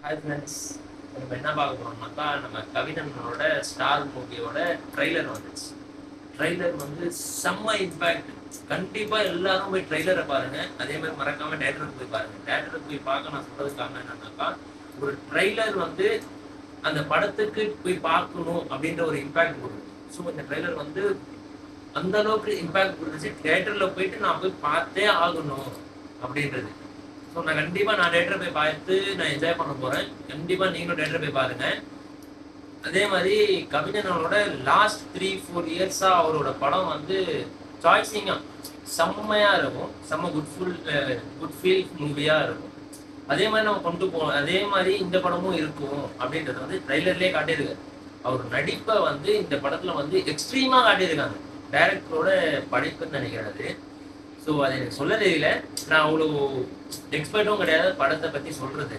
Hi friends, நம்ம என்ன பார்க்க போறோம்னாக்கா நம்ம கவினனோட ஸ்டார் மூவியோட ட்ரைலர் வந்துச்சு. ட்ரைலர் வந்து செம்ம இம்பேக்ட். கண்டிப்பா எல்லாரும் போய் ட்ரைலரை பாருங்க. அதே மாதிரி மறக்காம தேட்டருக்கு போய் பாருங்க. தேட்டருக்கு போய் பார்க்க நான் சொல்றது காரணம் என்னன்னாக்கா, ஒரு ட்ரைலர் வந்து அந்த படத்துக்கு போய் பார்க்கணும் அப்படின்ற ஒரு இம்பேக்ட் கொடுக்கும். ஸோ இந்த ட்ரைலர் வந்து அந்த அளவுக்கு இம்பேக்ட் கொடுத்துச்சு. தேட்டர்ல போயிட்டு நான் போய் பார்த்தே ஆகணும் அப்படின்றது. ஸோ நான் தேட்டரை போய் பார்த்து நான் என்ஜாய் பண்ண போறேன். கண்டிப்பா நீங்களும் தேட்டரை போய் பாருங்க. அதே மாதிரி கவிஞன் அவரோட லாஸ்ட் 3-4 இயர்ஸா அவரோட படம் வந்து சாய்ஸிங்கா செம்மையா இருக்கும். செம்ம குட் ஃபீல் மூவியா இருக்கும். அதே மாதிரி நம்ம கொண்டு போகணும். அதே மாதிரி இந்த படமும் இருக்கும் அப்படின்றத வந்து ட்ரைலர்லயே காட்டியிருக்காரு. அவர் நடிப்பை வந்து இந்த படத்துல வந்து எக்ஸ்ட்ரீமா காட்டியிருக்காங்க. டைரக்டரோட படைப்புன்னு நினைக்கிறது. ஸோ அது எனக்கு சொல்ல தெரியல. நான் அவ்வளோ எக்ஸ்பர்ட்டும் கிடையாது படத்தை பற்றி சொல்றது.